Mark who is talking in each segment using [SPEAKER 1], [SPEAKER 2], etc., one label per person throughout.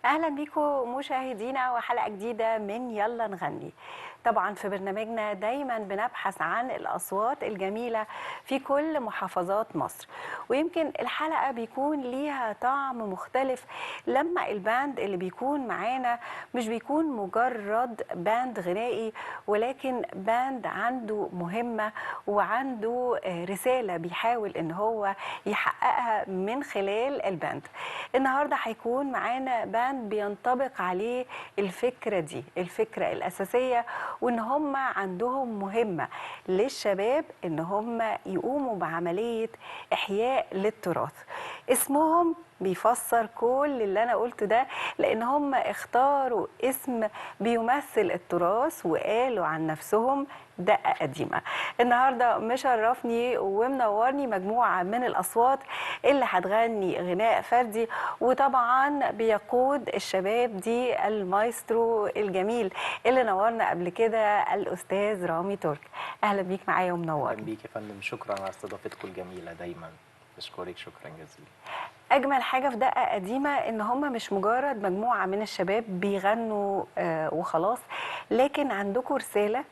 [SPEAKER 1] أهلا بيكم مشاهدينا وحلقة جديدة من يلا نغني. طبعا في برنامجنا دايما بنبحث عن الأصوات الجميلة في كل محافظات مصر، ويمكن الحلقة بيكون ليها طعم مختلف لما الباند اللي بيكون معانا مش بيكون مجرد باند غنائي، ولكن باند عنده مهمة وعنده رسالة بيحاول ان هو يحققها من خلال الباند. النهاردة هيكون معانا باند بينطبق عليه الفكرة دي، الفكرة الأساسية، وإن هم عندهم مهمة للشباب إن هم يقوموا بعملية إحياء للتراث. اسمهم بيفسر كل اللي أنا قلته ده، لأن هم اختاروا اسم بيمثل التراث وقالوا عن نفسهم دقة قديمة. النهاردة مشرفني ومنورني مجموعة من الأصوات اللي هتغني غناء فردي، وطبعا بيقود الشباب دي المايسترو الجميل اللي نورنا قبل كده الأستاذ رامي ترك. أهلا بيك معايا ومنورني.
[SPEAKER 2] اهلا بيك يا فندم، شكرا على استضافتكم الجميله دايما. بشكرك شكرا جزيلا.
[SPEAKER 1] أجمل حاجة في دقة قديمة إن هم مش مجرد مجموعة من الشباب بيغنوا وخلاص، لكن عندكم رسالة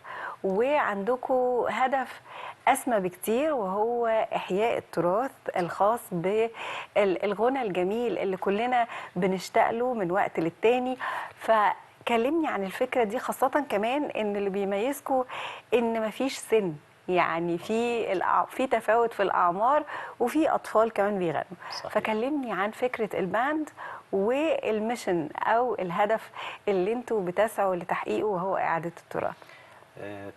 [SPEAKER 1] وعندكم هدف أسمى بكتير، وهو إحياء التراث الخاص بالغنى الجميل اللي كلنا بنشتاق له من وقت للتاني. فكلمني عن الفكرة دي، خاصة كمان إن اللي بيميزكم إن مفيش سن، يعني في تفاوت في الأعمار وفي أطفال كمان بيغنوا.
[SPEAKER 2] صحيح.
[SPEAKER 1] فكلمني عن فكرة الباند والميشن أو الهدف اللي انتوا بتسعوا لتحقيقه، وهو إعادة التراث.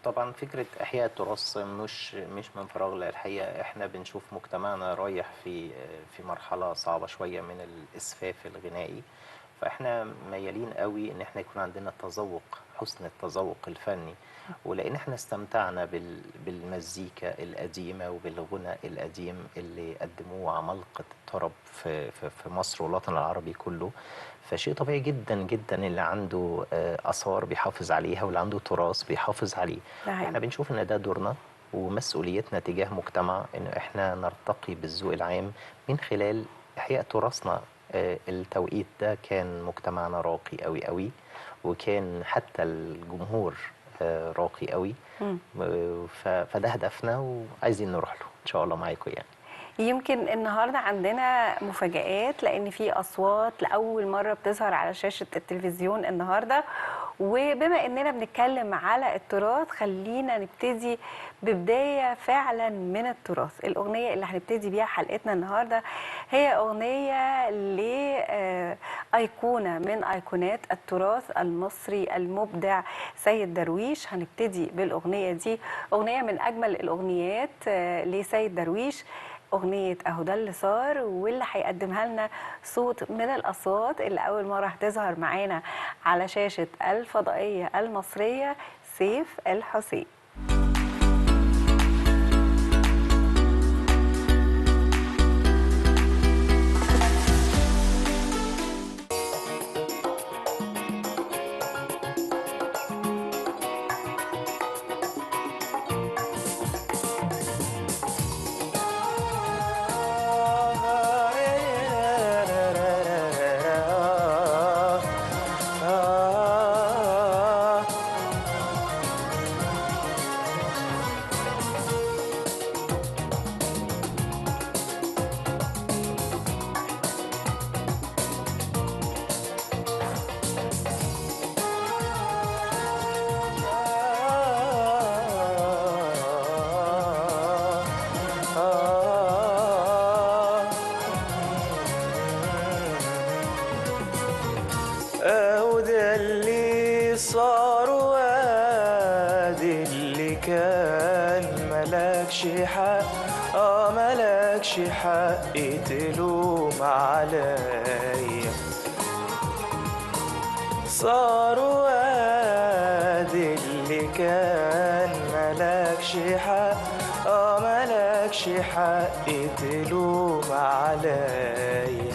[SPEAKER 2] طبعا فكره احياء التراث مش من فراغ. لا، الحقيقه احنا بنشوف مجتمعنا رايح في مرحله صعبه شويه من الاسفاف الغنائي، فاحنا ميالين قوي ان احنا يكون عندنا التذوق، حسن التذوق الفني، ولان احنا استمتعنا بالمزيكا القديمه وبالغنى القديم اللي قدموه عمالقه الطرب في مصر والوطن العربي كله. فشيء طبيعي جدا جدا اللي عنده اثار بيحافظ عليها واللي عنده تراث بيحافظ عليه. احنا بنشوف ان ده دورنا ومسؤوليتنا تجاه مجتمع، ان احنا نرتقي بالذوق العام من خلال احياء تراثنا. التوقيت ده كان مجتمعنا راقي قوي قوي، وكان حتى الجمهور راقي قوي. فده هدفنا وعايزين نروح له ان شاء الله معاكم يعني.
[SPEAKER 1] يمكن النهارده عندنا مفاجآت، لأن في أصوات لأول مرة بتظهر على شاشة التلفزيون النهارده. وبما إننا بنتكلم على التراث، خلينا نبتدي ببداية فعلا من التراث. الأغنية اللي هنبتدي بيها حلقتنا النهارده هي أغنية لأيقونة من أيقونات التراث المصري المبدع سيد درويش. هنبتدي بالأغنية دي، أغنية من أجمل الأغنيات لسيد درويش، أغنية أهو ده اللي صار، واللي هيقدمها لنا صوت من الأصوات اللي أول مرة هتظهر معانا على شاشة الفضائية المصرية، سيف الحسين.
[SPEAKER 3] وده اللي صار، وادي اللي كان ملكش حق، ملكش حق تلوم عليا. صار وادي اللي كان ملكش حق، ملكش حق تلوم عليا.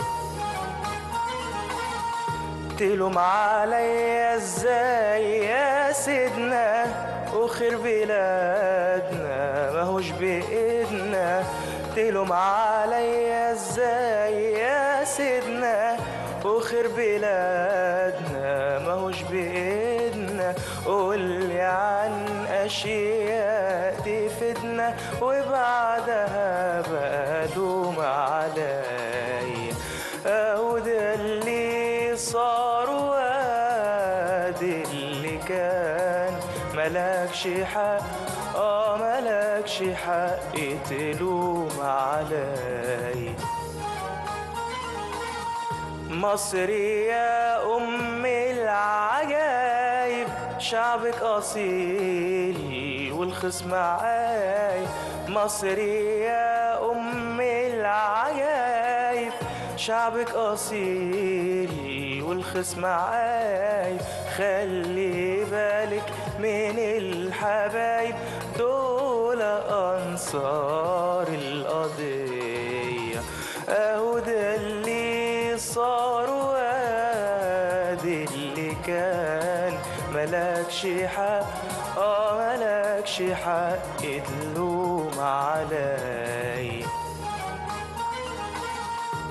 [SPEAKER 3] تلوم عليا ازاي يا سيدنا، وخير بلادنا ماهوش بايدنا. تلوم عليا ازاي يا سيدنا، وخير بلادنا ماهوش بإيدنا. قولي عن أشياء تفيدنا وبعدها بقى لوم عليا. أهو ده اللي صار وادي اللي كان ملكش حق، ملكش حق تلوم علي. مصر يا أم العجايب، شعبك أصيل والخصم عايب. مصر يا أم العجايب، شعبك أصيل والخصم عايب. خلي بالك من الحبايب، دول أنصار القضية. أهو ده اللي صار وادي اللي كان ملكش حق، ملكش حق تلوم علي.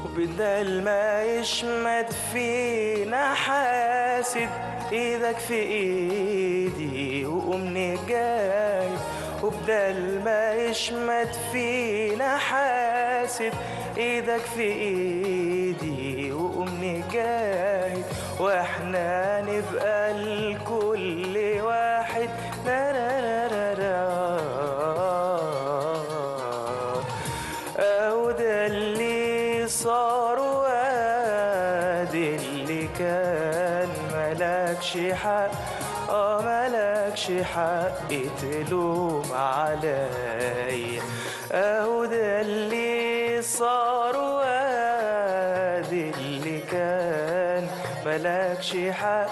[SPEAKER 3] وبدل ما يشمت فينا حاسد، ايدك في ايدي وقومني جاي. وبدل ما يشمت فينا حاسد، ايدك في ايدي وقومني جاي. واحنا نبقى لكل واحد ده اللي صار وادي اللي كان ملكش حق، ملكش حق تلوم علي. أهو ده اللي صار وادي اللي كان ملكش حق،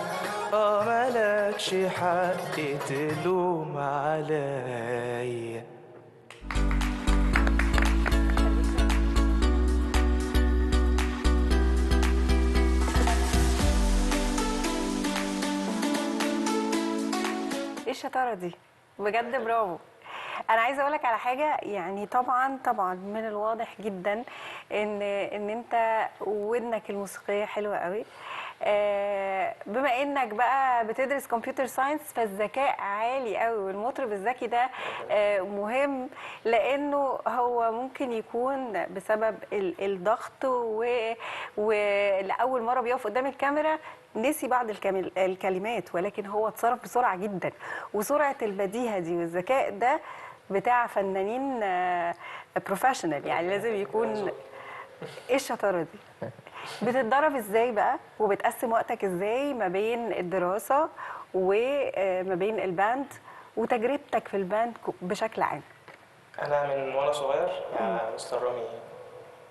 [SPEAKER 3] ملكش حق تلوم علي.
[SPEAKER 1] ايه الشطاره دي بجد، برافو. انا عايزه اقول لك على حاجه، يعني طبعا من الواضح جدا ان انت ودنك الموسيقيه حلوه قوي. بما انك بقى بتدرس كمبيوتر ساينس، فالذكاء عالي قوي، والمطرب الذكي ده مهم، لانه هو ممكن يكون بسبب الضغط، ولاول مره بيقف قدام الكاميرا نسي بعض الكلمات، ولكن هو اتصرف بسرعه جدا. وسرعه البديهه دي والذكاء ده بتاع فنانين بروفيشنال، يعني لازم يكون. ايه الشطاره دي؟ بتتدرب ازاي بقى، وبتقسم وقتك ازاي ما بين الدراسه وما بين الباند، وتجربتك في الباند بشكل عام؟
[SPEAKER 4] انا من وانا صغير مستر رامي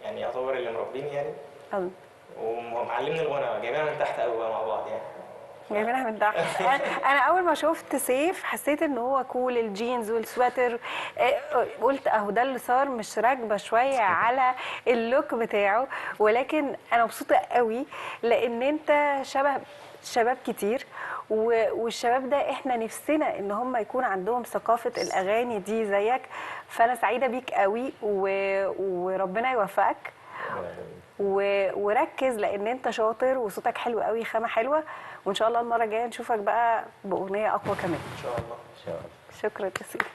[SPEAKER 4] يعني يعتبر اللي مربيني يعني، ومعلمني الغنى، جايبينها من تحت قوي مع بعض يعني.
[SPEAKER 1] جايبينها من تحت. انا اول ما شفت سيف حسيت ان هو كول، الجينز والسواتر، قلت اهو ده اللي صار، مش راكبه شويه على اللوك بتاعه. ولكن انا مبسوطه قوي لان انت شبه شباب كتير، والشباب ده احنا نفسنا ان هم يكون عندهم ثقافه الاغاني دي زيك. فانا سعيده بيك قوي، وربنا يوفقك. وركز لان انت شاطر وصوتك حلو قوي، خامه حلوه، وان شاء الله المره الجايه نشوفك بقى باغنيه اقوى كمان
[SPEAKER 4] ان شاء الله.
[SPEAKER 2] ان شاء الله.
[SPEAKER 1] شكرا يا سيدي.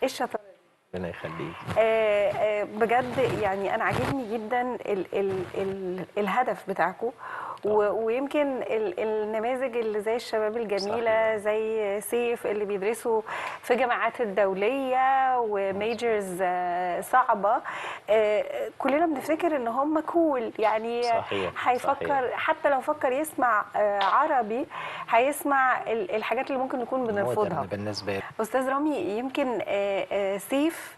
[SPEAKER 1] ايه الشطاره دي؟
[SPEAKER 2] ربنا يخليك.
[SPEAKER 1] بجد يعني انا عاجبني جدا الهدف بتاعكم، ويمكن النماذج اللي زي الشباب الجميله زي سيف اللي بيدرسوا في جامعات الدوليه وميجرز صعبه، كلنا بنفتكر ان هم كول، يعني هيفكر حتى لو فكر يسمع عربي هيسمع الحاجات اللي ممكن نكون بنرفضها
[SPEAKER 2] بالنسبه لي.
[SPEAKER 1] استاذ رامي، يمكن سيف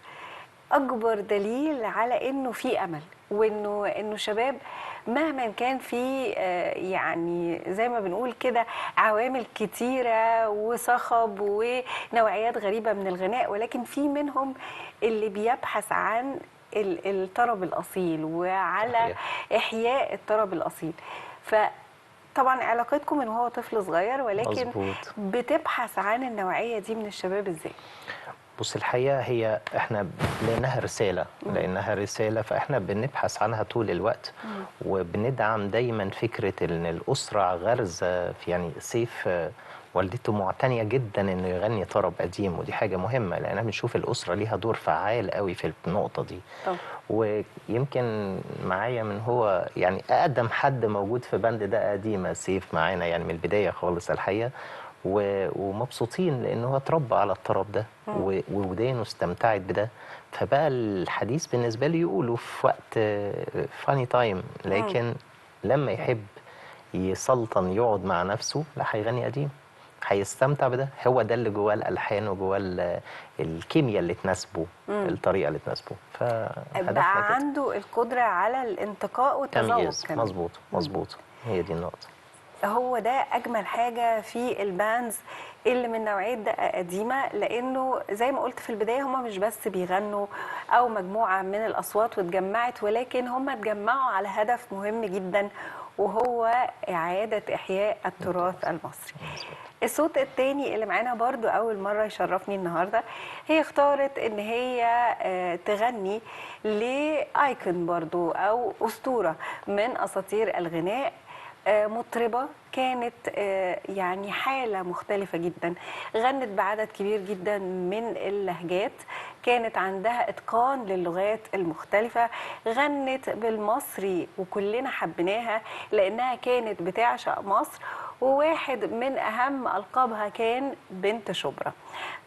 [SPEAKER 1] اكبر دليل على انه في امل، وانه شباب مهما كان في يعني زي ما بنقول كده عوامل كتيره وصخب ونوعيات غريبه من الغناء، ولكن في منهم اللي بيبحث عن الطرب الاصيل وعلى احياء الطرب الاصيل. فطبعا علاقتكم من وهو طفل صغير، ولكن
[SPEAKER 2] مظبوط.
[SPEAKER 1] بتبحث عن النوعيه دي من الشباب ازاي؟
[SPEAKER 2] بص الحقيقة هي احنا لأنها رسالة فاحنا بنبحث عنها طول الوقت، وبندعم دايما فكرة ان الأسرة غرزة في يعني سيف والدته معتنية جدا انه يغني طرب قديم، ودي حاجة مهمة لأننا بنشوف الأسرة ليها دور فعال قوي في النقطة دي. ويمكن معايا من هو يعني أقدم حد موجود في بند ده قديمة سيف معانا يعني من البداية خالص الحقيقة، ومبسوطين لأنه هو اتربى على الطرب ده وودانه استمتعت بده، فبقى الحديث بالنسبة لي يقوله في وقت فاني تايم، لكن لما يحب يسلطن يقعد مع نفسه لا هيغني قديم، هيستمتع بده، هو ده اللي جواه الالحان وجواه الكيمياء اللي تناسبه، الطريقه اللي تناسبه،
[SPEAKER 1] بقى عنده القدره على الانتقاء والتذوق كمان.
[SPEAKER 2] مظبوط مظبوط، هي دي النقطه.
[SPEAKER 1] هو ده اجمل حاجه في الباندز اللي من نوعيه دقه قديمه، لانه زي ما قلت في البدايه هم مش بس بيغنوا او مجموعه من الاصوات واتجمعت، ولكن هم اتجمعوا على هدف مهم جدا، وهو اعاده احياء التراث المصري. الصوت الثاني اللي معانا برضو اول مره يشرفني النهارده، هي اختارت ان هي تغني لايكون برضو او اسطوره من اساطير الغناء، مطربة كانت يعني حالة مختلفة جدا، غنت بعدد كبير جدا من اللهجات، كانت عندها إتقان للغات المختلفة، غنت بالمصري وكلنا حبيناها لأنها كانت بتعشق مصر، وواحد من أهم ألقابها كان بنت شبرا.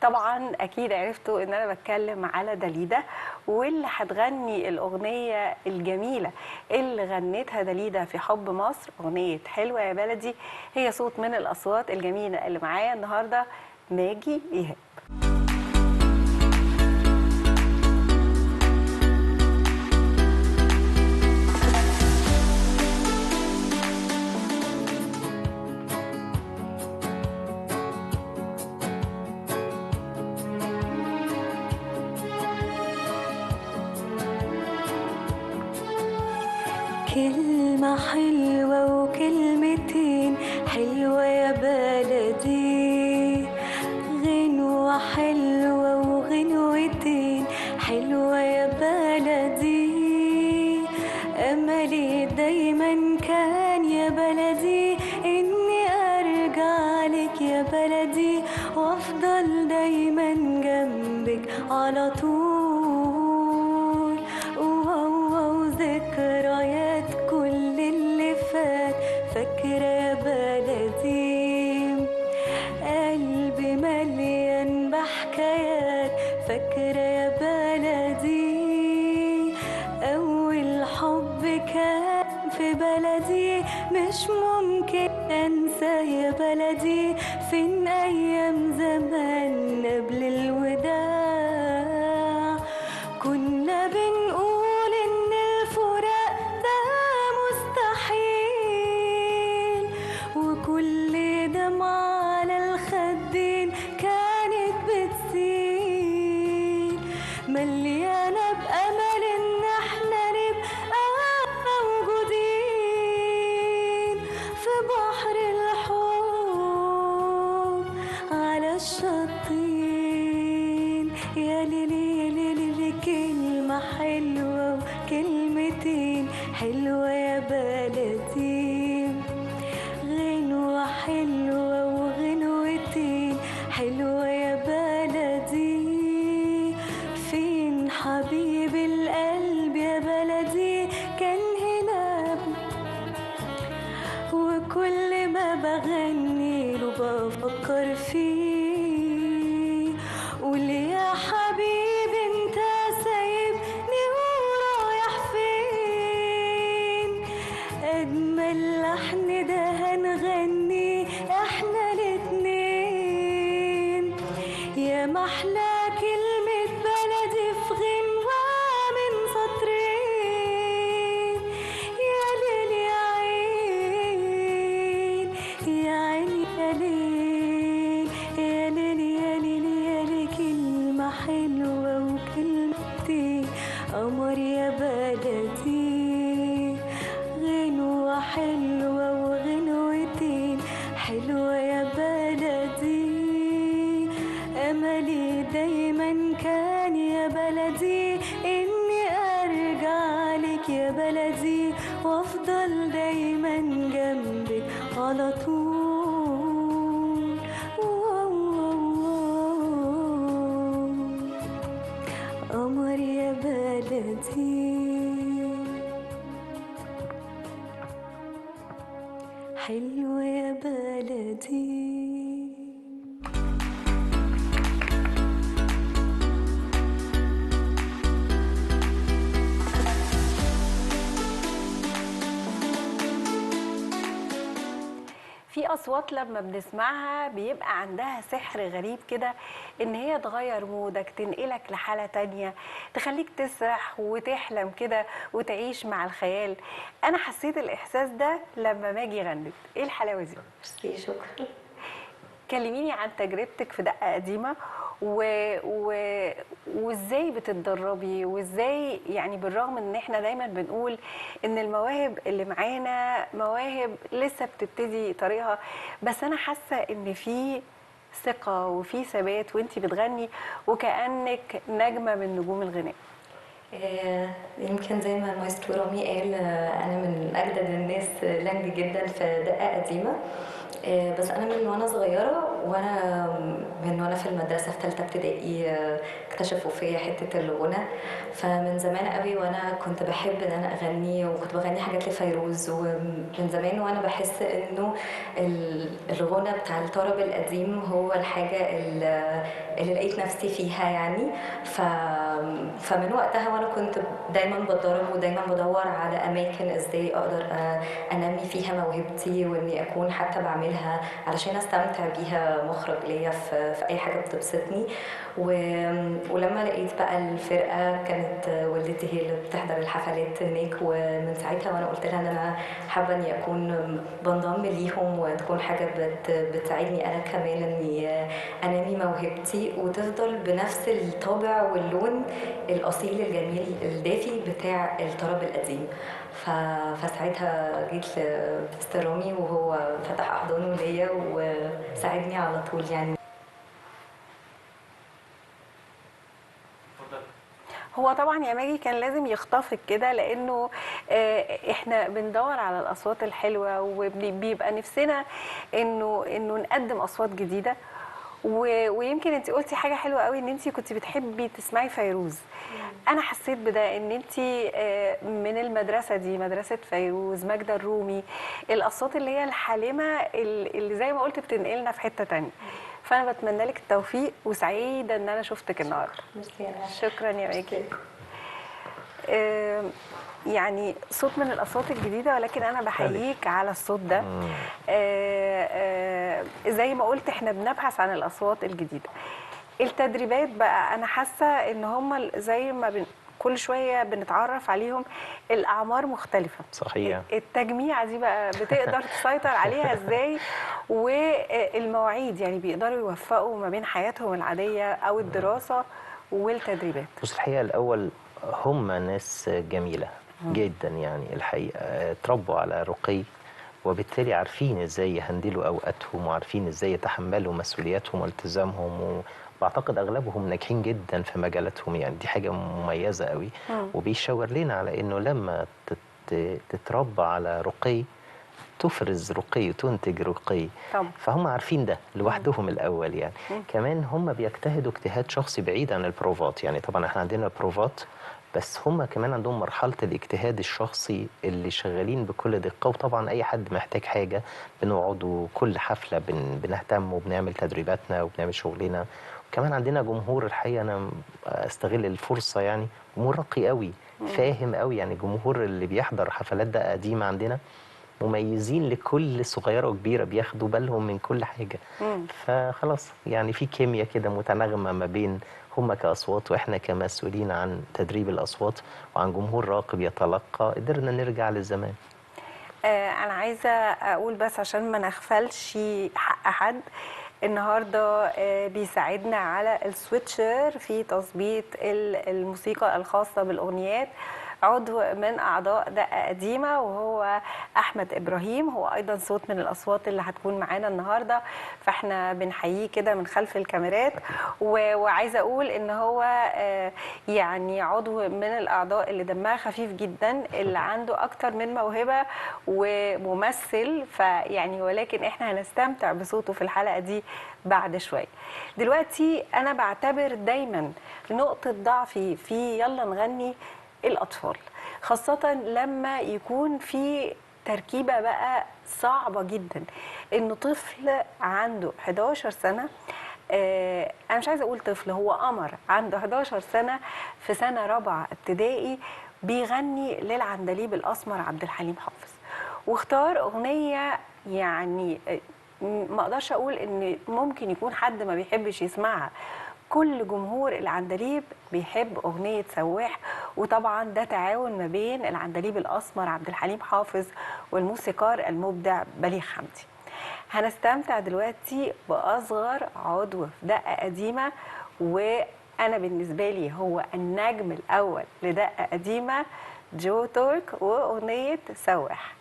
[SPEAKER 1] طبعا أكيد عرفتوا إن أنا بتكلم على داليدا، واللي هتغني الأغنية الجميلة اللي غنتها داليدا في حب مصر، أغنية حلوة يا بلدي، هي صوت من الأصوات الجميلة اللي معايا النهاردة، ماجي إيهاب.
[SPEAKER 5] كلمة حلوة وكلمتين حلوة يا بلدي، غنوة حلوة وغنوتين حلوة يا بلدي، أملي دايما كان يا بلدي إني أرجع لك يا بلدي، وأفضل دايما جنبك على طول، ذكريات كل اللي فات فاكرة يا بلدي، قلبي مليان بحكايات فاكرة يا بلدي، أول حب كان في بلدي مش ممكن أنسى يا بلدي، فين أيام زمان قبل الوداع كنا بنقول وكل دمعة على الخدين كانت بتسيل، مليانة بأمل إن احنا نبقى موجودين في بحر الحب على الشطين، يا ليلي يا ليلي كلمة حلوة وكلمتين حلوة يا بلدي، غنوة حلوة وغنوتين حلوة يا بلدي، فين حبيب القلب يا بلدي كان هنا، وكل ما بغني له بفكر فيه، قول يا حبيبي انت سايبني ورايح فين، أجمل لحن ده هنغني احنا الاتنين، يا محلى كلمة بلدي في غنوة من سطرين، يا ليل يا عين يا عين يا ليل يا ليل يا ليل يا ليل، كلمة حلوة وكلمتين قمر يا بلدي، غنوة حلوة وغنوتين حلوة يا بلدي، أمل بالي دايما كان يا بلدي إني أرجع لك يا بلدي وأفضل دايما جنبك على طول. قمر يا بلدي حلو يا بلدي.
[SPEAKER 1] في أصوات لما بنسمعها بيبقى عندها سحر غريب كده، إن هي تغير مودك، تنقلك لحالة تانية، تخليك تسرح وتحلم كده وتعيش مع الخيال. أنا حسيت الإحساس ده لما ماجي غنت. إيه الحلاوة دي؟
[SPEAKER 6] شكرا.
[SPEAKER 1] كلميني عن تجربتك في دقة قديمة وازاي بتتدربي، وازاي يعني بالرغم ان احنا دايما بنقول ان المواهب اللي معانا مواهب لسه بتبتدي طريقها، بس انا حاسة ان في ثقة وفي ثبات وانتي بتغني وكأنك نجمة من نجوم الغناء.
[SPEAKER 6] يمكن زي ما المايسترو رامي قال، انا من اجدد الناس لنج جدا في دقة قديمة. بس انا من وانا صغيره وانا في المدرسه في ثالثه ابتدائي اكتشفوا فيا حته الغنى. فمن زمان قوي وانا كنت بحب ان انا اغني، وكنت بغني حاجات لفيروز. ومن زمان وانا بحس انه الغنى بتاع الطرب القديم هو الحاجه اللي لقيت نفسي فيها يعني. فمن وقتها وانا كنت دايما بتدرب ودايما بدور على اماكن ازاي اقدر انمي فيها موهبتي، واني اكون حتى بعملها علشان استمتع بيها مخرج ليا في اي حاجه بتبسطني. ولما لقيت بقى الفرقه، كانت والدتي هي اللي بتحضر الحفلات هناك، ومن ساعتها وانا قلت لها ان انا حابه اني اكون بنضم ليهم، وتكون حاجه بتساعدني انا كمان اني انمي موهبتي وتفضل بنفس الطابع واللون الاصيل الجميل الدافي بتاع الطرب القديم. فساعتها جيت لمستر رامي وهو فتح احضانه ليا وساعدني على طول يعني.
[SPEAKER 1] هو طبعا يا ماجي كان لازم يخطفك كده، لانه احنا بندور على الاصوات الحلوه وبيبقى نفسنا انه نقدم اصوات جديده. ويمكن انت قلتي حاجه حلوه قوي، ان انت كنت بتحبي تسمعي فيروز. انا حسيت بده، ان انت من المدرسه دي، مدرسه فيروز، ماجدة الرومي، الاصوات اللي هي الحالمه اللي زي ما قلت بتنقلنا في حته تانية. فانا بتمنى لك التوفيق، وسعيده ان انا شفتك النهارده. شكرا يا ماجي. يعني صوت من الاصوات الجديده، ولكن انا بحييك على الصوت ده. زي ما قلت احنا بنبحث عن الاصوات الجديده. التدريبات بقى انا حاسه ان هم زي ما كل شويه بنتعرف عليهم، الاعمار مختلفه.
[SPEAKER 2] صحيح.
[SPEAKER 1] التجميعه دي بقى بتقدر تسيطر عليها ازاي؟ والمواعيد يعني بيقدروا يوفقوا ما بين حياتهم العاديه او الدراسه والتدريبات.
[SPEAKER 2] بص، الحقيقه الاول هم ناس جميله جدا يعني، الحقيقه اتربوا على رقي، وبالتالي عارفين ازاي يهندلوا اوقاتهم، وعارفين ازاي يتحملوا مسؤولياتهم والتزامهم، وبعتقد اغلبهم ناجحين جدا في مجالاتهم يعني. دي حاجه مميزه قوي، وبيشاور لنا على انه لما تتربى على رقي تفرز رقي وتنتج رقي. فهم عارفين ده لوحدهم الاول يعني. كمان هم بيجتهدوا اجتهاد شخصي بعيد عن البروفات يعني. طبعا احنا عندنا بروفات، بس هم كمان عندهم مرحلة الاجتهاد الشخصي اللي شغالين بكل دقة. وطبعا أي حد محتاج حاجة بنقعد، وكل حفلة بنهتم وبنعمل تدريباتنا وبنعمل شغلنا. وكمان عندنا جمهور، الحقيقة أنا أستغل الفرصة يعني، جمهور راقي قوي، فاهم قوي يعني. جمهور اللي بيحضر حفلات دقة قديمة عندنا مميزين لكل صغيرة وكبيرة، بياخدوا بالهم من كل حاجة. فخلاص يعني في كيمياء كده متناغمة ما بين هم كأصوات وإحنا كمسؤولين عن تدريب الأصوات وعن جمهور راقب يتلقى. قدرنا نرجع للزمان.
[SPEAKER 1] أنا عايزة أقول بس عشان ما نغفلش حق حد، النهاردة بيساعدنا على السويتشر في تظبيط الموسيقى الخاصة بالأغنيات عضو من اعضاء دقه قديمه، وهو احمد ابراهيم، هو ايضا صوت من الاصوات اللي هتكون معانا النهارده، فاحنا بنحييه كده من خلف الكاميرات. وعايزه اقول ان هو يعني عضو من الاعضاء اللي دمها خفيف جدا، اللي عنده اكتر من موهبه وممثل، فيعني ولكن احنا هنستمتع بصوته في الحلقه دي بعد شويه. دلوقتي انا بعتبر دايما نقطه ضعفي في يلا نغني الاطفال، خاصه لما يكون في تركيبه بقى صعبه جدا، انه طفل عنده 11 سنه، انا مش عايزه اقول طفل، هو قمر عنده 11 سنه في سنه رابعه ابتدائي، بيغني للعندليب الاسمر عبد الحليم حافظ، واختار اغنيه يعني ما اقدرش اقول ان ممكن يكون حد ما بيحبش يسمعها، كل جمهور العندليب بيحب اغنيه سواح. وطبعا ده تعاون ما بين العندليب الاسمر عبد الحليم حافظ والموسيقار المبدع بليغ حمدي. هنستمتع دلوقتي باصغر عضو في دقه قديمه، وانا بالنسبه لي هو النجم الاول لدقه قديمه، جو تورك واغنيه سواح.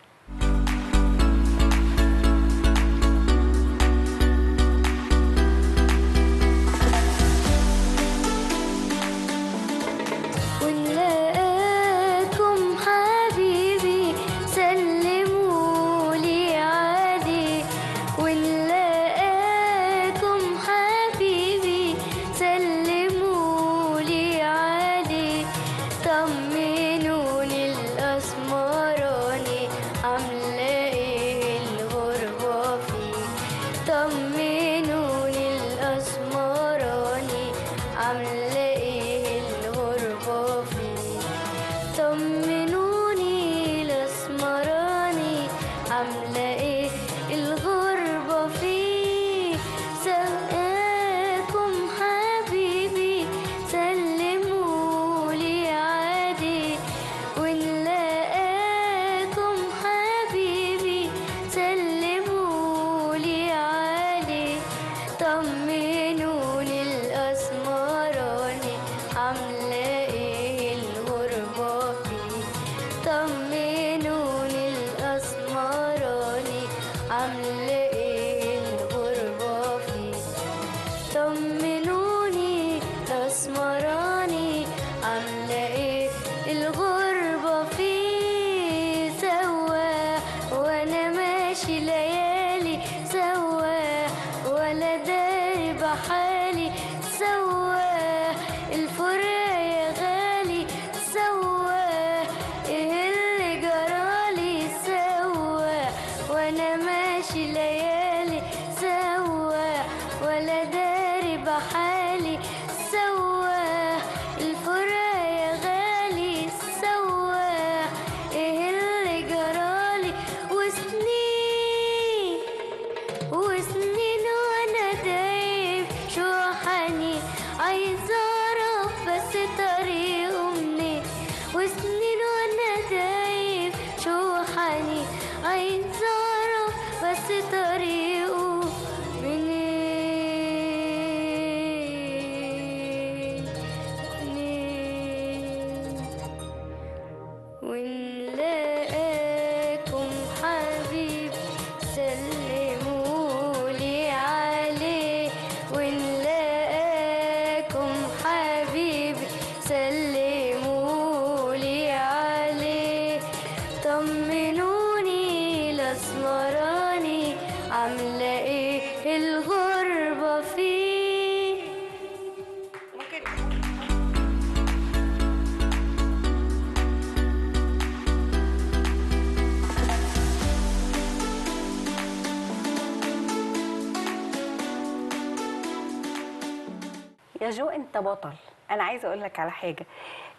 [SPEAKER 1] يا جو انت بطل. انا عايزه اقول لك على حاجه،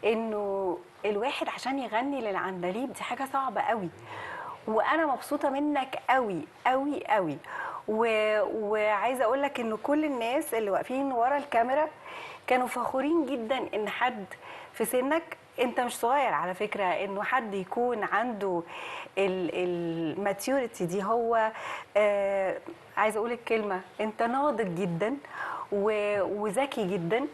[SPEAKER 1] انه الواحد عشان يغني للعندليب دي حاجه صعبه قوي، وانا مبسوطه منك قوي قوي قوي. وعايزه اقول لك انه كل الناس اللي واقفين ورا الكاميرا كانوا فخورين جدا ان حد في سنك، انت مش صغير على فكره، انه حد يكون عنده الماتيوريتي دي. هو عايزه اقول الكلمه، انت ناضج جدا وذكي جدا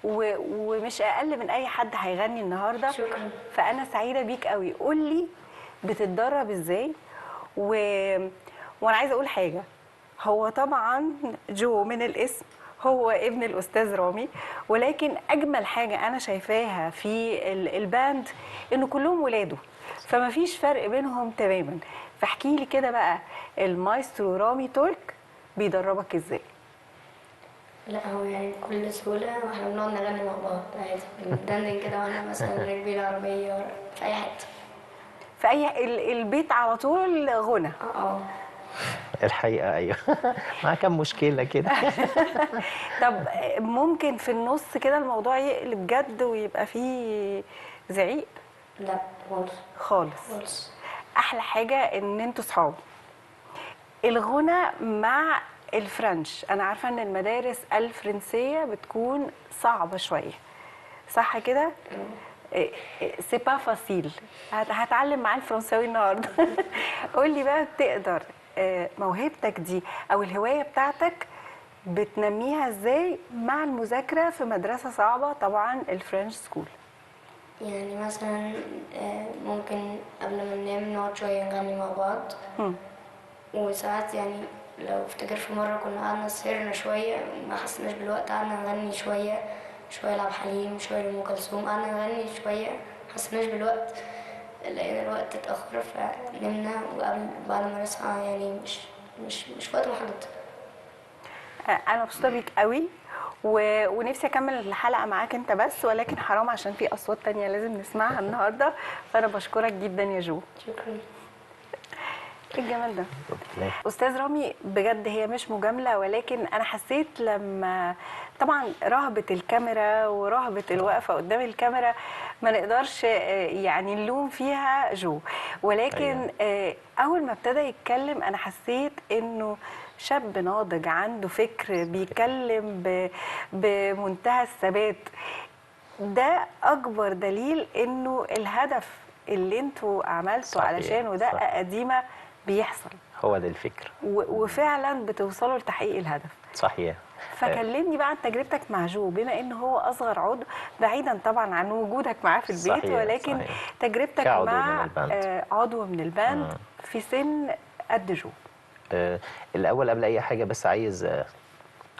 [SPEAKER 1] ومش اقل من اي حد هيغني النهارده.
[SPEAKER 6] شكرا.
[SPEAKER 1] فانا سعيده بيك قوي. قول لي بتتدرب ازاي؟ وانا عايزه اقول حاجه، هو طبعا جو من الاسم هو ابن الاستاذ رامي، ولكن اجمل حاجه انا شايفاها في الباند انه كلهم ولاده، فما فيش فرق بينهم تماما. فاحكي لي كده بقى، المايسترو رامي تولك بيدربك ازاي؟
[SPEAKER 7] لا هو يعني بكل سهولة واحنا بنقعد نغني مع بعض عادي، بندندن كده واحنا مثلا راكبين العربية في أي حتة.
[SPEAKER 1] في اي البيت على طول غنى؟
[SPEAKER 2] الحقيقه ايوه. مع كم مشكله كده.
[SPEAKER 1] طب ممكن في النص كده الموضوع يقلب جد ويبقى فيه زعيق؟
[SPEAKER 7] لا خالص
[SPEAKER 1] خالص.
[SPEAKER 7] خالص.
[SPEAKER 1] احلى حاجه ان انتوا صحاب. الغنى مع الفرنش، انا عارفه ان المدارس الفرنسيه بتكون صعبه شويه، صح كده؟ سي با فاسيل. هتعلم معاه الفرنساوي النهارده. قول لي بقى، بتقدر موهبتك دي او الهوايه بتاعتك بتنميها ازاي مع المذاكره في مدرسه صعبه طبعا الفرنش سكول؟
[SPEAKER 7] يعني مثلا ممكن قبل ما ننام نقعد شوية نغني مع بعض. وساعات يعني لو افتكر في مرة كنا قعدنا سهرنا شوية ما حسناش بالوقت، قعدنا نغني شوية لعبد الحليم، شوية لأم كلثوم، قعدنا نغني شوية ما حسناش بالوقت، لقينا الوقت اتأخر فنمنا، وقبل بعد ما نصحى يعني مش وقت محدد.
[SPEAKER 1] انا مبسوطه بيك قوي ونفسي اكمل الحلقه معاك انت بس، ولكن حرام عشان في اصوات تانية لازم نسمعها النهارده. فانا بشكرك جدا يا جو.
[SPEAKER 7] شكرا.
[SPEAKER 1] ايه الجمال ده؟ استاذ رامي بجد هي مش مجامله، ولكن انا حسيت لما طبعا رهبه الكاميرا ورهبه الوقفه قدام الكاميرا ما نقدرش يعني نلوم فيها جو، ولكن اول ما ابتدى يتكلم انا حسيت انه شاب ناضج عنده فكر، بيتكلم بمنتهى الثبات. ده اكبر دليل انه الهدف اللي انتوا عملتوا علشانه دقة قديمة بيحصل.
[SPEAKER 2] هو ده الفكر،
[SPEAKER 1] وفعلا بتوصلوا لتحقيق الهدف.
[SPEAKER 2] صحيح.
[SPEAKER 1] فكلمني بقى عن تجربتك مع جو، بما انه هو اصغر عضو، بعيدا طبعا عن وجودك معاه في البيت. صحيح. ولكن صحيح. تجربتك مع عضو من الباند في سن قد جو.
[SPEAKER 2] الاول قبل اي حاجه بس عايز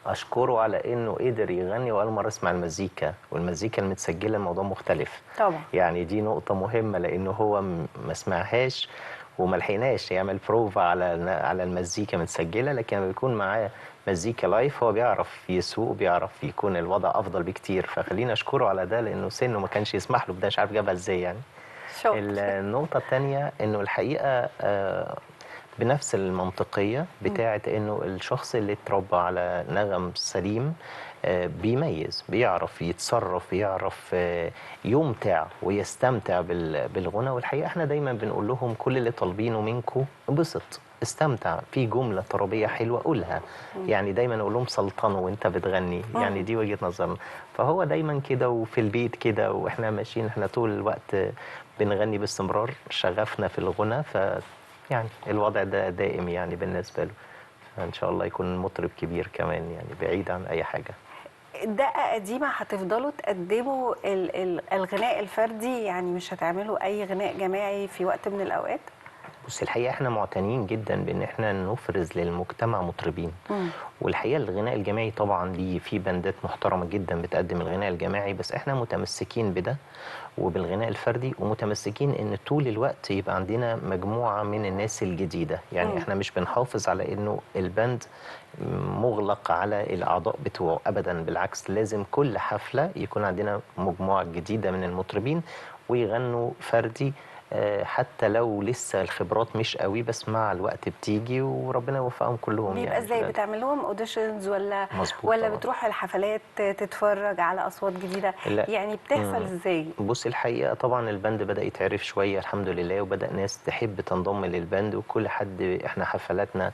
[SPEAKER 2] اشكره على انه قدر يغني واول مره اسمع المزيكا، والمزيكا المتسجله الموضوع مختلف
[SPEAKER 1] طبعا.
[SPEAKER 2] يعني دي نقطه مهمه، لانه هو ما سمعهاش وما لحقناش يعمل بروفا على المزيكا متسجله، لكن لما بيكون معاه مزيكا لايف هو بيعرف يسوق، بيعرف يكون الوضع افضل بكتير. فخلينا اشكره على ده، لانه سنه ما كانش يسمح له بده، مش عارف جابها ازاي يعني. النقطه الثانيه انه الحقيقه بنفس المنطقية بتاعت انه الشخص اللي اتربى على نغم سليم بيميز، بيعرف يتصرف، بيعرف يمتع ويستمتع بالغنى. والحقيقة احنا دايما بنقول لهم كل اللي طالبينه منكم انبسط، استمتع، في جملة طربية حلوة قولها. يعني دايما نقول لهم سلطنوا وانت بتغني، يعني دي وجهة نظرنا. فهو دايما كده، وفي البيت كده، واحنا ماشيين احنا طول الوقت بنغني باستمرار، شغفنا في الغنى. يعني الوضع ده دائم يعني بالنسبة له، فإن شاء الله يكون مطرب كبير كمان يعني بعيد عن أي حاجة.
[SPEAKER 1] دقة قديمة هتفضلوا تقدموا الغناء الفردي، يعني مش هتعملوا أي غناء جماعي في وقت من الأوقات؟
[SPEAKER 2] بص الحقيقة احنا معتنين جدا بان احنا نفرز للمجتمع مطربين. والحقيقة الغناء الجماعي طبعا ليه في بندات محترمة جدا بتقدم الغناء الجماعي، بس احنا متمسكين بده وبالغناء الفردي، ومتمسكين ان طول الوقت يبقى عندنا مجموعة من الناس الجديدة. يعني احنا مش بنحافظ على انه البند مغلق على الاعضاء بتوعه ابدا، بالعكس لازم كل حفلة يكون عندنا مجموعة جديدة من المطربين ويغنوا فردي حتى لو لسه الخبرات مش قوي، بس مع الوقت بتيجي وربنا يوفقهم كلهم.
[SPEAKER 1] بيبقى
[SPEAKER 2] يعني
[SPEAKER 1] ازاي بتعمل لهم اوديشنز ولا
[SPEAKER 2] طبعا.
[SPEAKER 1] بتروح الحفلات تتفرج على اصوات جديده؟
[SPEAKER 2] لا.
[SPEAKER 1] يعني بتحصل ازاي؟
[SPEAKER 2] بص، الحقيقه طبعا البند بدا يتعرف شويه الحمد لله، وبدا ناس تحب تنضم للبند، وكل حد احنا حفلاتنا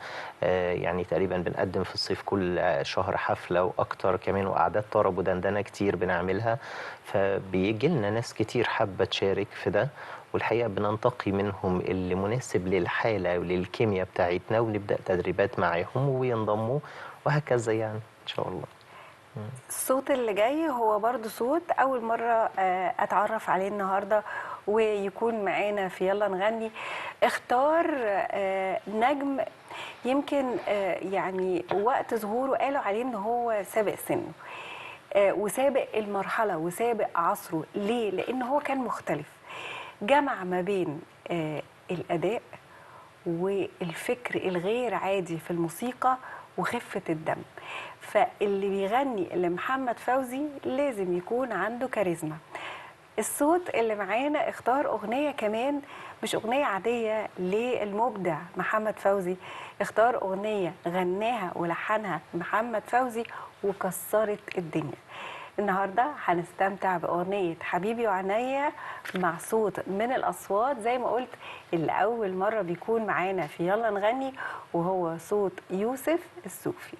[SPEAKER 2] يعني تقريبا بنقدم في الصيف كل شهر حفله واكتر كمان، واعداد طرب ودندنه كتير بنعملها، فبيجي لنا ناس كتير حابه تشارك في ده، والحقيقه بننتقي منهم اللي مناسب للحاله وللكيمياء بتاعتنا، ونبدا تدريبات معاهم وينضموا وهكذا يعني ان شاء الله.
[SPEAKER 1] الصوت اللي جاي هو برضو صوت أول مرة أتعرف عليه النهاردة ويكون معانا في يلا نغني. اختار نجم يمكن يعني وقت ظهوره قالوا عليه إن هو سابق سنه وسابق المرحلة وسابق عصره. ليه؟ لأن هو كان مختلف، جمع ما بين الأداء والفكر الغير عادي في الموسيقى وخفة الدم. فاللي بيغني لمحمد فوزي لازم يكون عنده كاريزما. الصوت اللي معانا اختار أغنية كمان مش أغنية عادية للمبدع محمد فوزي، اختار أغنية غناها ولحنها محمد فوزي وكسرت الدنيا. النهاردة هنستمتع بأغنية حبيبي وعنيا مع صوت من الأصوات زي ما قلت اللي أول مرة بيكون معانا في يلا نغني، وهو صوت يوسف السوفي.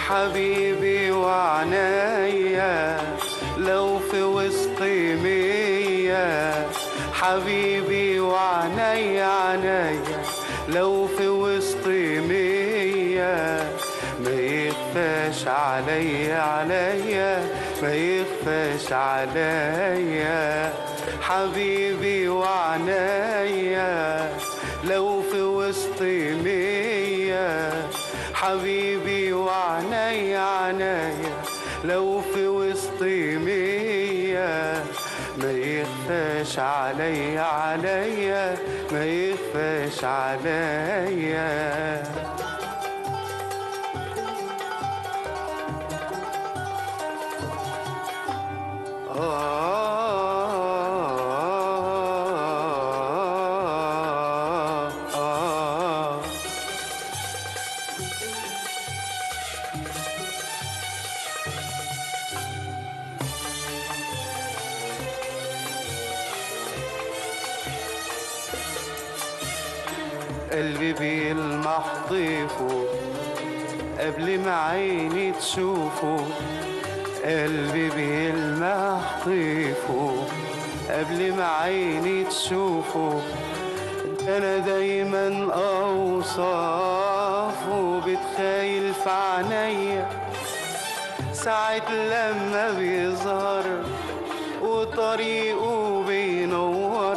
[SPEAKER 8] حبيبي وعنيا لو في وسط مية، حبيبي وعنيا عنيا لو في وسط مية، ما يخفاش عليا ما يخفاش عليا. حبيبي وعنيا لو في وسط مية، حبيبي وعنيا عنيا لو في وسط مية، ما يخفاش عليا ما يخفاش عليا. قلبي بيلمح طيفه قبل ما عيني تشوفه، قلبي بيلمح طيفه قبل ما عيني تشوفه، أنا دايما أوصافه بتخيل في عينيا ساعة لما بيظهر وطريقه بينور،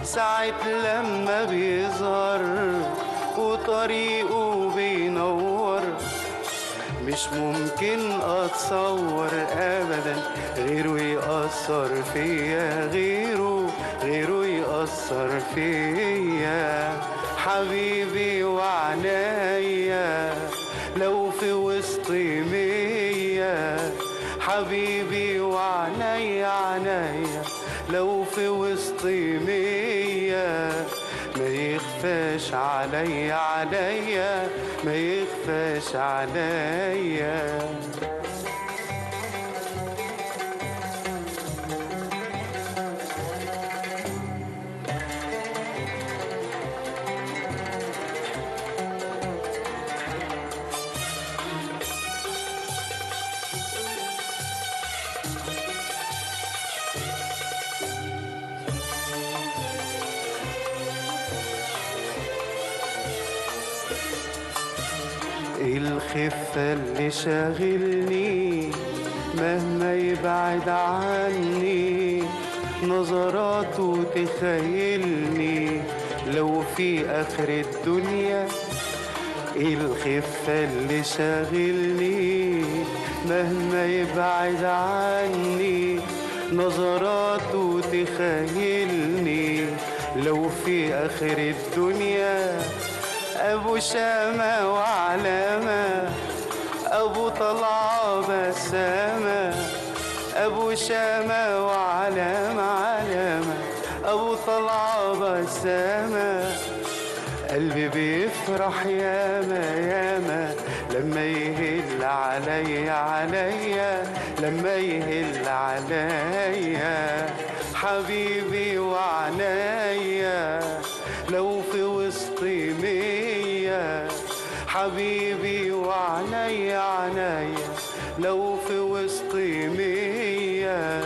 [SPEAKER 8] ساعة لما بيظهر وطريقه بينور، مش ممكن أتصور أبدا غيره يأثر فيا، غيره يأثر فيا. حبيبي وعنيا لو في وسط مية، حبيبي وعنيا عنيا لو في وسط مية ما يخفاش عليا ما يخفاش عليا. الخفة اللي شاغلني مهما يبعد عني نظراته تخيلني لو في آخر الدنيا. الخفة اللي شاغلني مهما يبعد عني نظراته تخيلني لو في آخر الدنيا. أبو شامة وعلامة أبو طلعة بسامة أبو شامة وعلامة أبو طلعة بسامة. قلبي بيفرح ياما لما يهل عليا لما يهل عليا. حبيبي وعنايا لو في وسط مية حبيبي وعنايا لو في وسط مية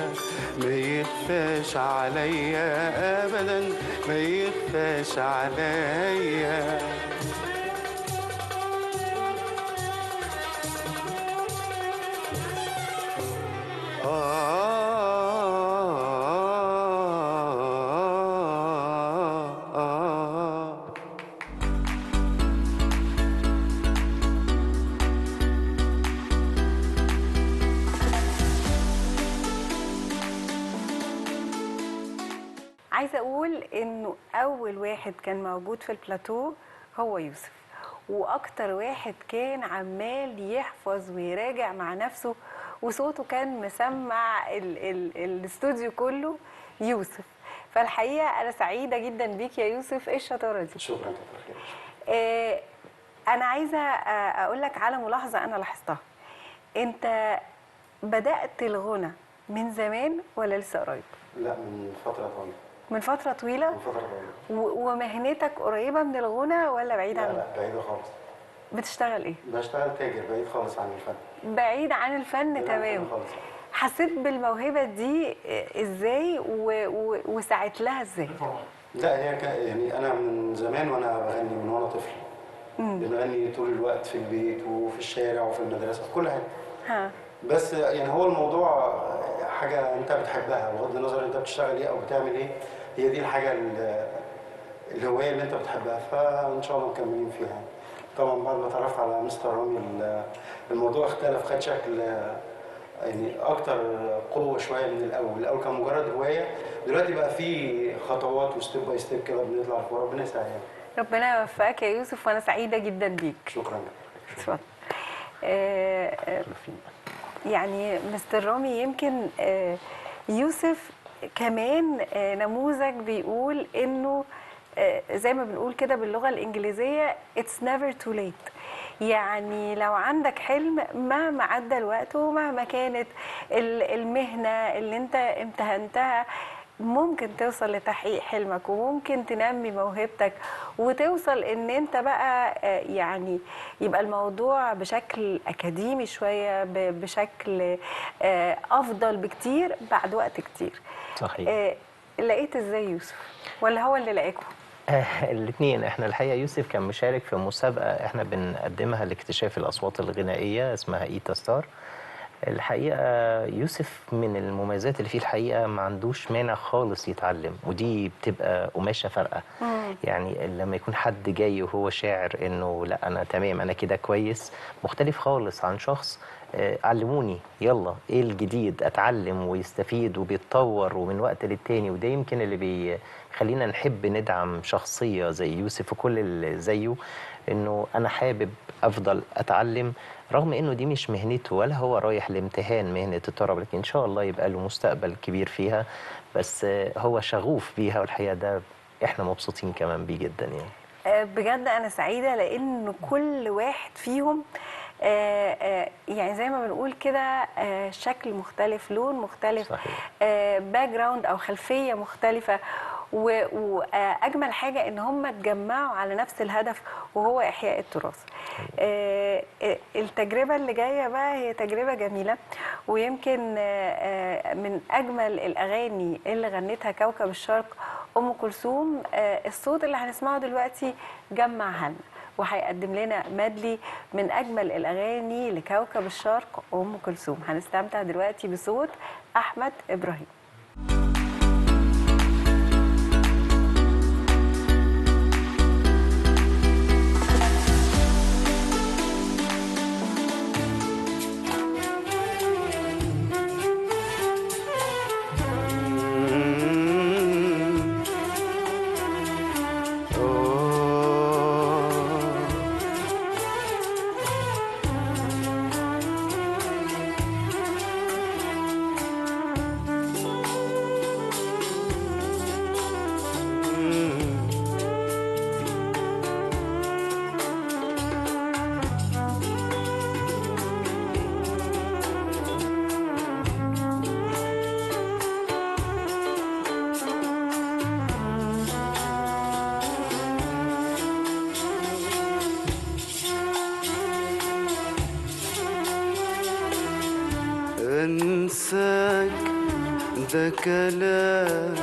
[SPEAKER 8] ما يخفاش عليا أبدا ما يخفاش عليا.
[SPEAKER 1] عايزه اقول انه اول واحد كان موجود في البلاتو هو يوسف، واكتر واحد كان عمال يحفظ ويراجع مع نفسه، وصوته كان مسمع الاستوديو كله يوسف. فالحقيقه انا سعيده جدا بيك يا يوسف. ايه الشطاره دي؟
[SPEAKER 8] شكرا.
[SPEAKER 1] انا عايزه اقول لك على ملاحظه انا لاحظتها. انت بدات الغنى من زمان ولا لسه قريب؟
[SPEAKER 8] لا، من فترة طويلة.
[SPEAKER 1] من فترة طويلة؟
[SPEAKER 8] من فترة طويلة.
[SPEAKER 1] ومهنتك قريبة من الغنى ولا بعيدة عنه؟
[SPEAKER 8] لا بعيدة خالص.
[SPEAKER 1] بتشتغل ايه؟
[SPEAKER 8] بشتغل تاجر، بعيد خالص عن الفن.
[SPEAKER 1] بعيد عن الفن تمام.
[SPEAKER 8] خالص.
[SPEAKER 1] حسيت بالموهبة دي ازاي وسعت لها ازاي؟
[SPEAKER 8] لا هي يعني انا من زمان وانا بغني من وانا طفل. بنغني طول الوقت في البيت وفي الشارع وفي المدرسة في كل حاجة.
[SPEAKER 1] ها.
[SPEAKER 8] بس يعني هو الموضوع حاجة انت بتحبها بغض النظر انت بتشتغل ايه او بتعمل ايه، هي دي الحاجة الهواية اللي انت بتحبها، فان شاء الله مكملين فيها. طبعا بعد ما اتعرفت على مستر رامي الموضوع اختلف، خد شكل يعني اكتر قوة شوية من الاول كان مجرد هواية، دلوقتي بقى في خطوات وستيب باي ستيب كده بنطلع لفوق. ربنا يسهل.
[SPEAKER 1] ربنا يوفقك يا يوسف وانا سعيدة جدا بيك.
[SPEAKER 8] شكرا.
[SPEAKER 1] اتفضل. يعني مستر رامي يمكن يوسف كمان نموذج بيقول انه زي ما بنقول كده باللغة الإنجليزية it's never too late. يعني لو عندك حلم مهما عدى الوقت ومهما كانت المهنة اللي انت امتهنتها ممكن توصل لتحقيق حلمك وممكن تنمي موهبتك وتوصل ان انت بقى يعني يبقى الموضوع بشكل اكاديمي شوية بشكل افضل بكتير بعد وقت كتير.
[SPEAKER 2] صحيح.
[SPEAKER 1] لقيت ازاي يوسف ولا هو اللي لقاكم؟
[SPEAKER 2] الاثنين. احنا الحقيقه يوسف كان مشارك في مسابقه احنا بنقدمها لاكتشاف الاصوات الغنائيه اسمها ايتا ستار. الحقيقه يوسف من المميزات اللي فيه الحقيقه ما عندوش مانع خالص يتعلم، ودي بتبقى قماشه فارقه. يعني لما يكون حد جاي وهو شاعر انه لا انا تمام انا كده كويس، مختلف خالص عن شخص علموني يلا ايه الجديد، اتعلم ويستفيد وبيتطور ومن وقت للتاني. وده يمكن اللي بيخلينا نحب ندعم شخصيه زي يوسف وكل اللي زيه، انه انا حابب افضل اتعلم، رغم انه دي مش مهنته ولا هو رايح لامتهان مهنة الطرب، لكن ان شاء الله يبقى له مستقبل كبير فيها، بس هو شغوف بيها، والحقيقة ده احنا مبسوطين كمان بيه جدا يعني.
[SPEAKER 1] بجد انا سعيده لان كل واحد فيهم يعني زي ما بنقول كده شكل مختلف، لون مختلف، باك جراوند او خلفيه مختلفه، واجمل حاجه ان هم اتجمعوا على نفس الهدف وهو احياء التراث. التجربه اللي جايه بقى هي تجربه جميله، ويمكن من اجمل الاغاني اللي غنتها كوكب الشرق ام كلثوم. الصوت اللي هنسمعه دلوقتي جمعها لنا، وهيقدم لنا مدلي من اجمل الاغاني لكوكب الشرق ام كلثوم. هنستمتع دلوقتي بصوت احمد ابراهيم.
[SPEAKER 9] أنساك ده كلام،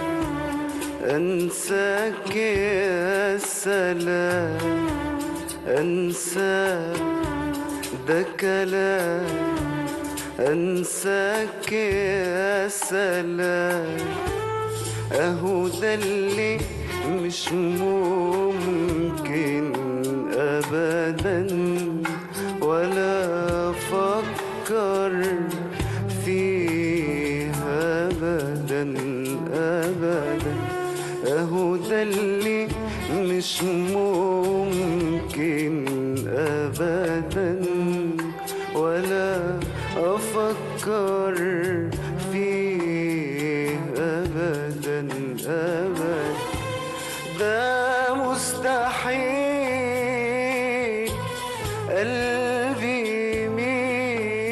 [SPEAKER 9] أنساك يا سلام، أنساك ده كلام، أنساك يا سلام، أهو ده اللي مش ممكن أبدا ولا أفكر فيها أبدا أبدا، أهو ده اللي مش ممكن أبدا ولا أفكر فيه أبدا أبدا، ده مستحيل قلبي يميل،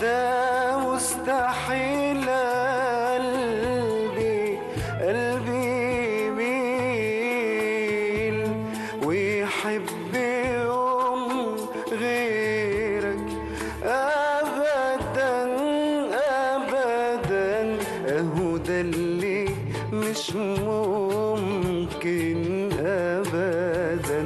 [SPEAKER 9] ده مستحيل قلبي يميل ويحب يوم غيرك أبدا أبدا، أهو ده اللي مش ممكن أبدا.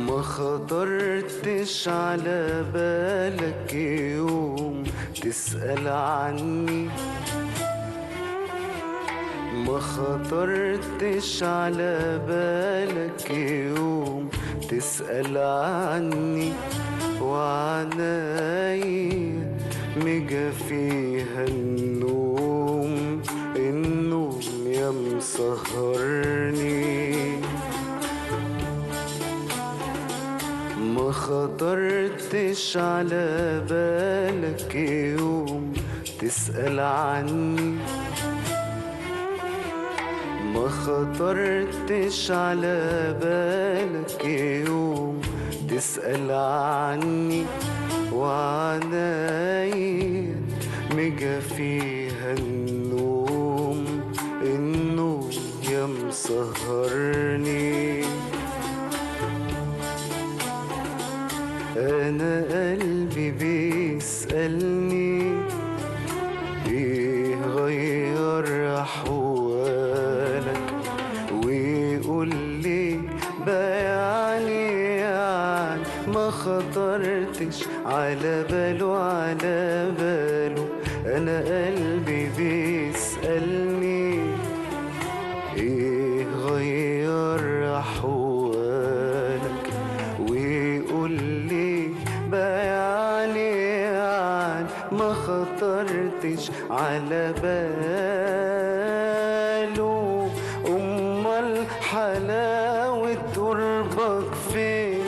[SPEAKER 9] ما خطرتش على بالك يوم تسأل عني، ما خطرتش على بالك يوم تسأل عني، وعنايا مجا فيها النوم، النوم يا مسهرني، ما خطرتش على بالك يوم تسأل عني، ما خطرتش على بالك يوم تسأل عني، وعنايا مجا فيها النوم، النوم يا مسهرني، أنا قلبي بيسألني إيه غير أحوالك، ويقول لي بيعني ما خطرتش على باله على باله، أنا قلبي بيسألني إيه غير خطرتش على باله. أمال حلاوة قربك فين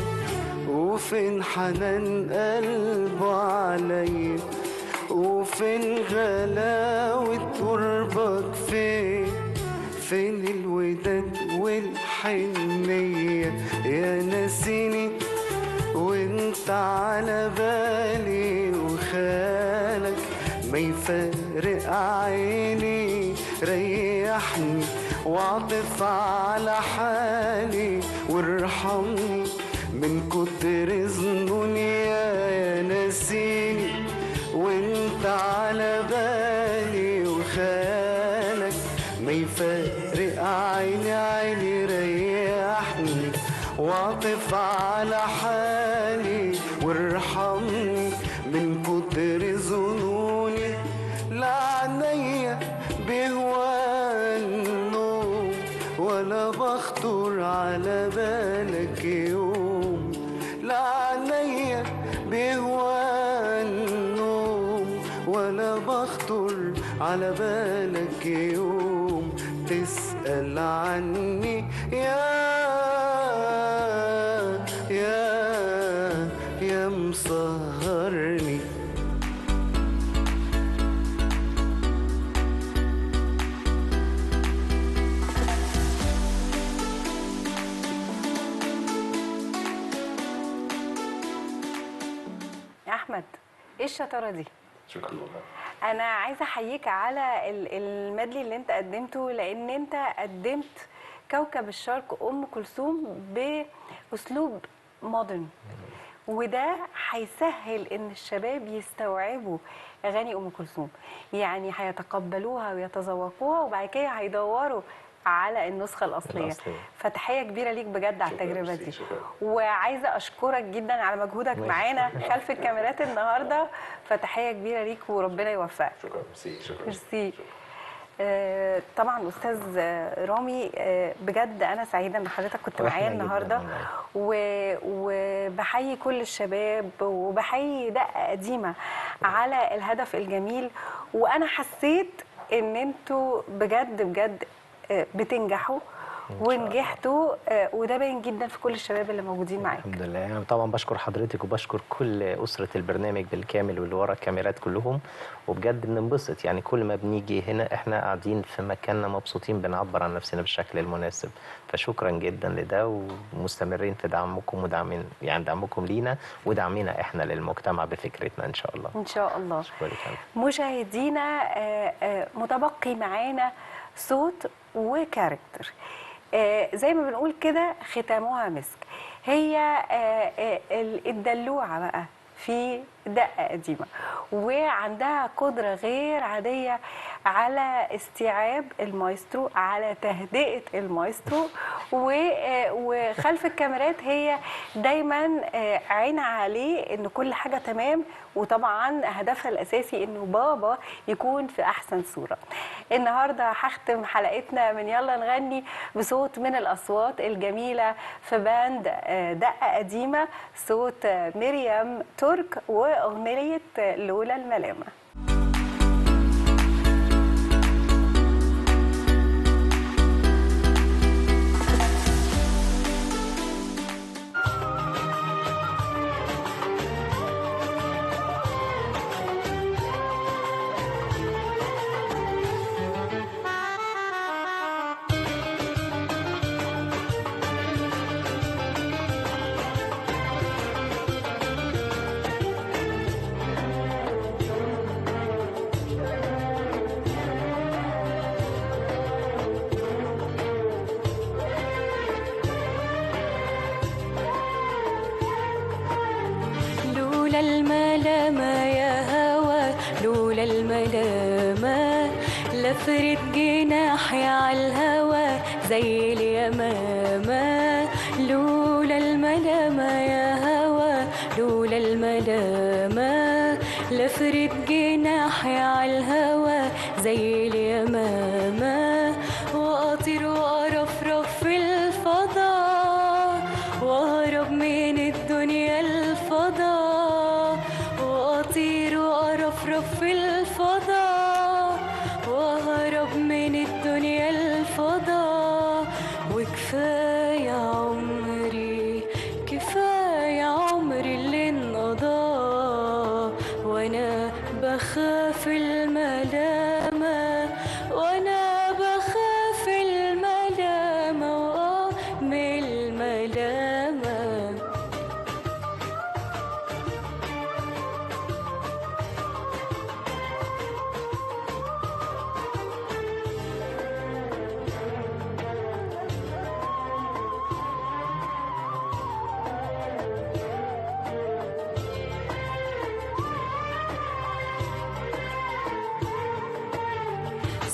[SPEAKER 9] وفين حنان قلبه عليا وفين غلاوة قربك فين الوداد والحنية يا ناسيني وانت على بالي وخالك ما يفارق عيني. ريحني واعطف على حالي وارحمني من كتر ظنوني يا ناسيني وانت على بالي وخالك ما يفارق عيني. ريحني واعطف على حالي وارحمني من كتر ظنوني. لا عينيا بهوى النوم ولا بخطر على بالك يوم. لا عينيا بهوى النوم ولا بخطر على بالك يوم. تسأل عني يا مسهرني.
[SPEAKER 1] يا احمد ايه الشطاره دي؟
[SPEAKER 10] شكرا والله.
[SPEAKER 1] انا عايزه احييك على الميدلي اللي انت قدمته، لان انت قدمت كوكب الشرق ام كلثوم باسلوب مودرن، وده هيسهل ان الشباب يستوعبوا اغاني ام كلثوم، يعني هيتقبلوها ويتذوقوها وبعد كده هيدوروا على النسخه الاصليه. فتحيه كبيره ليك بجد على التجربه دي. وعايزه اشكرك جدا على مجهودك معانا خلف الكاميرات النهارده، فتحيه كبيره ليك وربنا يوفقك.
[SPEAKER 10] شكرا. شكرا.
[SPEAKER 1] ميرسي. طبعا استاذ رامي، بجد انا سعيده ان حضرتك كنت معايا النهارده، وبحيي كل الشباب وبحيي دقه قديمه على الهدف الجميل. وانا حسيت ان انتوا بجد بجد بتنجحوا ونجحتوا، وده باين جدا في كل الشباب اللي موجودين معاك.
[SPEAKER 2] الحمد لله. يعني طبعا بشكر حضرتك وبشكر كل أسرة البرنامج بالكامل واللي ورا الكاميرات كلهم، وبجد بننبسط. يعني كل ما بنيجي هنا احنا قاعدين في مكاننا مبسوطين، بنعبر عن نفسنا بالشكل المناسب. فشكرا جدا لده، ومستمرين في دعمكم ودعمين يعني دعمكم لينا ودعمنا احنا للمجتمع بفكرتنا ان شاء الله.
[SPEAKER 1] ان شاء الله.
[SPEAKER 2] شكرا.
[SPEAKER 1] مشاهدينا، متبقي معانا صوت وكاركتر، زي ما بنقول كده ختامها مسك. هي الدلوعة بقى في دقة قديمة، وعندها قدرة غير عادية على استيعاب المايسترو، على تهدئة المايسترو، وخلف الكاميرات هي دايما عينها عليه ان كل حاجة تمام، وطبعا هدفها الاساسي انه بابا يكون في احسن صورة. النهاردة هختم حلقتنا من يلا نغني بصوت من الاصوات الجميلة في باند دقة قديمة، صوت مريم ترك واغنية لولا الملامة.
[SPEAKER 5] لولا الملامة يا هوى، لولا الملامة لفرد جناحي عالهوى زي اليمامة. لولا الملامة يا هوى، لولا الملامة لفرد جناحي عالهوى زي اليمامة. وأطير وأرفرف في الفضاء وأهرب من الدنيا الفضاء، وأطير وأرفرف وأرفرف في الفضاء وأهرب من الدنيا الفضاء. وكفاية عمري كفاية عمري اللي انقضى وأنا بخاف الملامة وأنا بخاف الملامة من الملامة.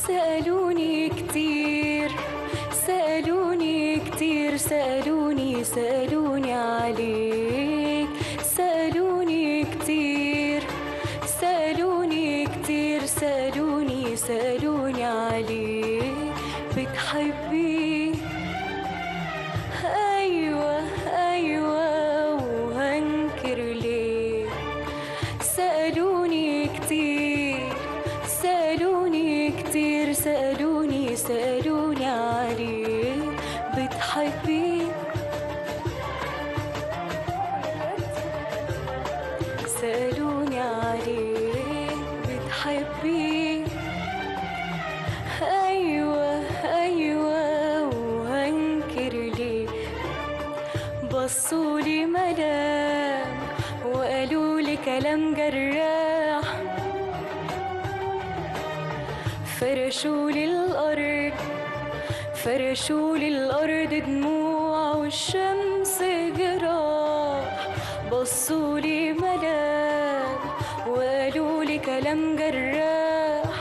[SPEAKER 5] سألوني كتير سألوني كتير سألوني عليك. سألوني كتير سألوني عليك. بتحبي أيوة وهنكر ليه. سألوني كتير سألوني عليك. بتحبي سألوني عليك. بتحبي أيوة وهنكر ليه. بصولي ملام وقالولي كلام جراح. فرشولي الأرض دموع والشمس جراح. بصولي ملام وقالولي كلام جراح.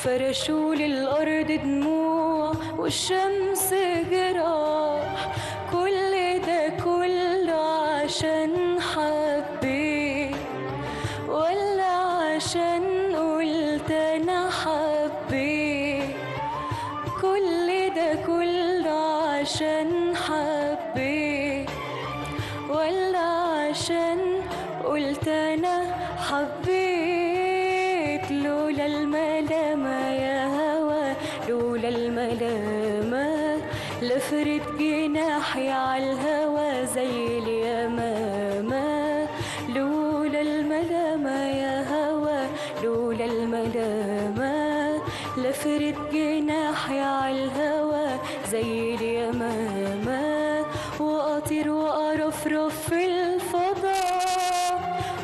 [SPEAKER 5] فرشولي الأرض دموع والشمس جراح. كل ده كله عشان حبيت ولا عشان قلت أنا حبيت. كل ده كله عشان حبيت ولا عشان قلت أنا حبيت. لولا الملامة يا هوا لولا الملامة لفرد جناحي عالهوا زي اليمامة. لولا الملامة يا هوا لولا الملامة لفرد جناحي عالهوا زي اليمامة. وأطير وأرفرف في الفضاء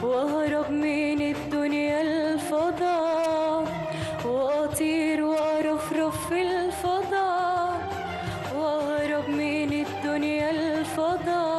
[SPEAKER 5] وأهرب من الدنيا الفضاء. وأطير وأرفرف في الفضاء وأهرب من الدنيا الفضاء.